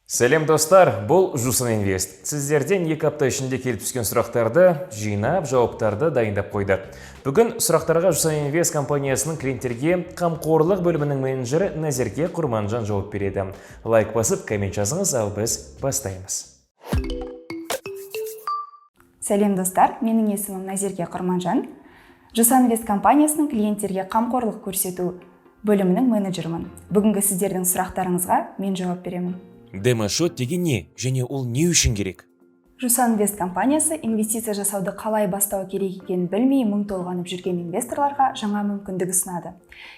Сәлем достар, бұл Жусан Инвест. Сіздерден 2 апта ішінде келіп түскен сұрақтарды жинап, жауаптарды дайындап қойдық. Бүгін сұрақтарға Жусан Инвест компаниясының клиенттерге қамқорлық бөлімінің менеджері Назерке Құрманжан жауап береді. Лайк басып, коммент жазыңыз, ал біз бастаймыз. Сәлем достар, менің есімім Назерке Құрманжан. Жусан Инвест компаниясының клиенттерге қамқорлық көрсету бөлімінің менеджерімін. Бүгінгі сіздердің сұрақтарыңызға мен жауап беремін. Демошот деген не және ол не үшін керек? Жусан Инвест компаниясы инвестиция жасауды қалай бастау керек екенін білмей мың толғанып жүрген инвесторларға жаңа мүмкіндік ұсынады.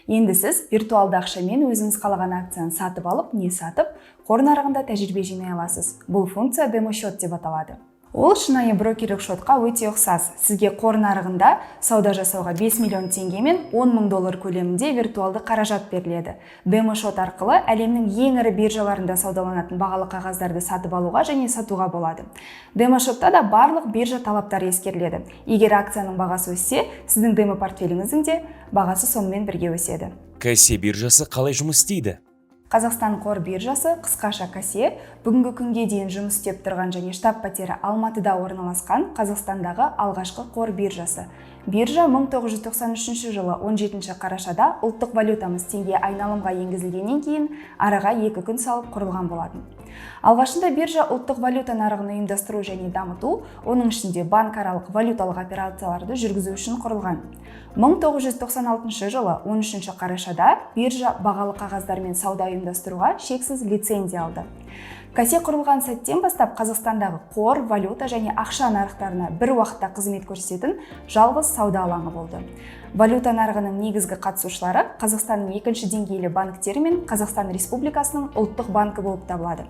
Енді сіз виртуалды ақшамен өзіңіз қалаған акцияны сатып алып, не сатып, қор нарығында тәжірибе жинай аласыз. Бұл функция демошот деп аталады. Ол шынайы брокерлік шотқа өте ұқсас. Сізге қор нарығында сауда жасауға 5 миллион теңге мен 10 мың доллар көлемінде виртуалды қаражат беріледі. Демошот арқылы әлемнің ең ірі биржаларында саудаланатын бағалы қағаздарды сатып алуға және сатуға болады. Демошотта да барлық биржа талаптары ескеріледі. Егер акцияның бағасы өссе, сіздің демо портфеліңіздің де бағасы сонымен бірге өседі. Кассе биржасы қалай жұмыс істейді? Қазақстан қор биржасы, қысқаша Кассе, бүгінгі күнге дейін жұмыс істеп тұрған және штаб-пәтері Алматыда орналасқан Қазақстандағы алғашқы қор биржасы. Биржа 1993 жылы 17 қарашада ұлттық валютамыз теңге айналымға енгізілгеннен кейін араға 2 күн салып құрылған болатын. Алғашында биржа ұлттық валюта нарығын ұйымдастыру және дамыту, оның ішінде банкаралық валюталық операцияларды жүргізу үшін құрылған. 1996 жылы 13 қарашада биржа бағалы қағаздармен сауда ұйымдастыруға шексіз лицензия алды. Кассе құрылған сәттен бастап Қазақстандағы қор, валюта және ақша нарықтарына бір уақытта қызмет көрсететін жалғыз сауда алаңы болды. Валюта нарығының негізгі қатысушылары Қазақстанның екінші деңгейлі банктері мен Қазақстан Республикасының ұлттық банкі болып табылады.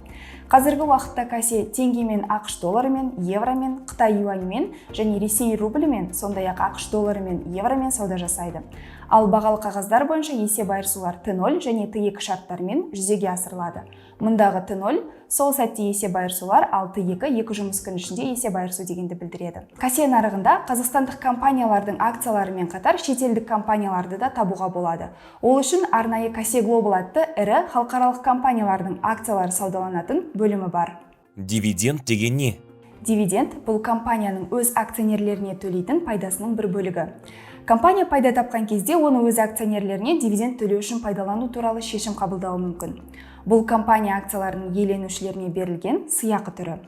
Қазіргі уақытта Кассе теңгемен, ақш долларымен, евромен, Қытай юаньмен және Ресей рублімен, сондай-ақ ақш долларымен, евромен сауда жасайды. Ал бағалы қағаздар бойынша есеп айырысулар Т0 және Т2 шарттармен жүзеге асырылады. Мұндағы Т0 сол сәтте есеп айырысулар, ал Т2 2 жұмыс күн ішінде есеп айырысу дегенді білдіреді. Кассе нарығында қазақстандық компаниялардың акцияларымен қатар шетелдік компанияларды да табуға болады. Ол үшін арнайы Кассе Global атты ірі халықаралық компаниялардың акциялары саудаланатын бөлімі бар. Дивиденд деген не? Дивиденд бұл компанияның өз акционерлеріне төлейтін пайдасының бір бөлігі. Компания пайда тапқан кезде оны өз акционерлеріне дивиденд төлеу үшін пайдалану туралы шешім қабылдауы мүмкін. Бұл компания акцияларының иеленушілеріне берілген сыйақы түрі.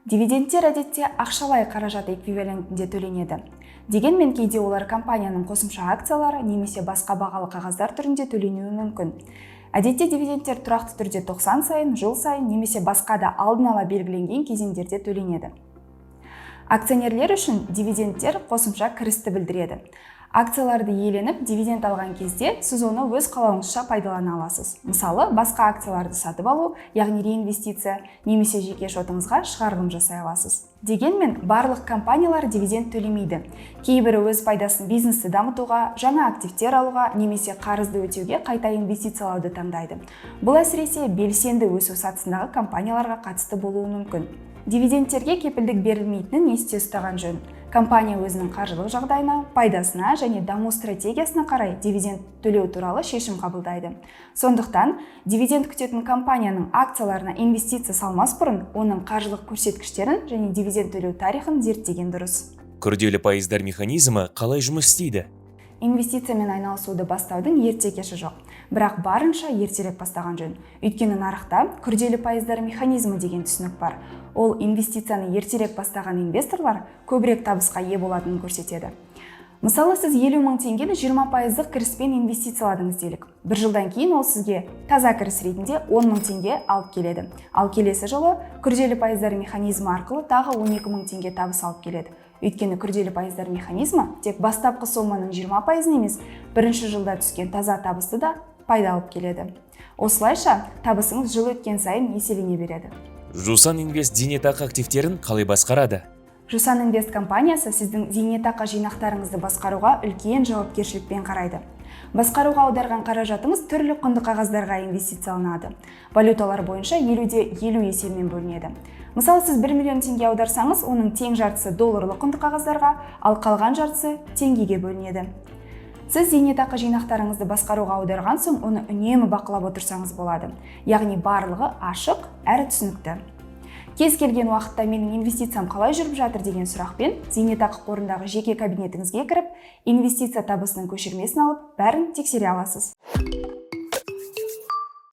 Дивидендтер әдетте ақшалай қаражат эквивалентінде төленеді. Дегенмен кейде олар компанияның қосымша акциялары немесе басқа бағалы қағаздар түрінде төленуі мүмкін. Әдетте дивидендтер тұрақты түрде 90 сайын, жыл сайын немесе басқа да алдын ала белгіленген кезеңдерде төленеді. Акционерлер үшін дивидендтер қосымша кірісті білдіреді. Акцияларды иеленіп, дивиденд алған кезде сіз оны өз қалауыңызша пайдалана аласыз. Мысалы, басқа акцияларды сатып алу, яғни реинвестиция, немесе жеке шотыңызға шығарылым жасай аласыз. Дегенмен, барлық компаниялар дивиденд төлемейді. Кейбірі өз пайдасын бизнесті дамытуға, жаңа активтер алуға, немесе қарызды өтеуге қайта инвестициялауды таңдайды. Бұл әсіресе белсенді өсу сатысындағы компанияларға қатысты болуы мүмкін. Дивидендтерге кепілдік берілмейтінін есте ұстаған жөн. Компания өзінің қаржылық жағдайына, пайдасына және даму стратегиясына қарай дивиденд төлеу туралы шешім қабылдайды. Сондықтан, дивиденд күтетін компанияның акцияларына инвестиция салмас бұрын, оның қаржылық көрсеткіштерін және дивиденд төлеу тарихын зерттеген дұрыс. Күрделі пайыздар механизмі қалай жұмыс істейді? Инвестициямен айналысуды бастаудың ерте кеші жоқ, бірақ барынша ертерек бастаған жөн. Өйткені нарықта күрделі пайыздар механизмі деген түсінік бар. Ол инвестицияны ертерек бастаған инвесторлар көбірек табысқа ие болатынын көрсетеді. Мысалы, сіз 50 мың теңгені 20% кіріспен инвестицияладыңыз делік. Бір жылдан кейін ол сізге таза кіріс ретінде 10 мың теңге алып келеді. Ал келесі жылы күрделі пайыздар механизмі арқылы тағы 12 мың теңге табыс алып келеді. Өйткені күрделі пайыздар механизмі тек бастапқы соманың 20% емес, бірінші жылда түскен таза табысты да пайда алып келеді. Осылайша, табысыңыз жыл өткен сайын еселене береді. Жусан Инвест зейнетақы активтерін қалай басқарады? Жусан Инвест компаниясы сіздің зейнетақы жинақтарыңызды басқаруға үлкен жауапкершілікпен қарайды. Басқаруға аударған қаражатыңыз түрлі құнды қағаздарға инвестицияланады. Валюталар бойынша 50-50 есебімен бөлінеді. Мысалы, сіз 1 миллион теңге аударсаңыз, оның тең жартысы долларлы құнды қағаздарға, ал қалған жартысы теңгеге бөлінеді. Сіз зейнетақы жинақтарыңызды басқаруға аударған соң, оны үнемі бақылап отырсаңыз болады. Яғни барлығы ашық әрі түсінікті. Кез келген уақытта менің инвестициям қалай жүріп жатыр деген сұрақпен зейнетақы қорындағы жеке кабинетіңізге кіріп, инвестиция табысының көшірмесін алып, бәрін тексере аласыз.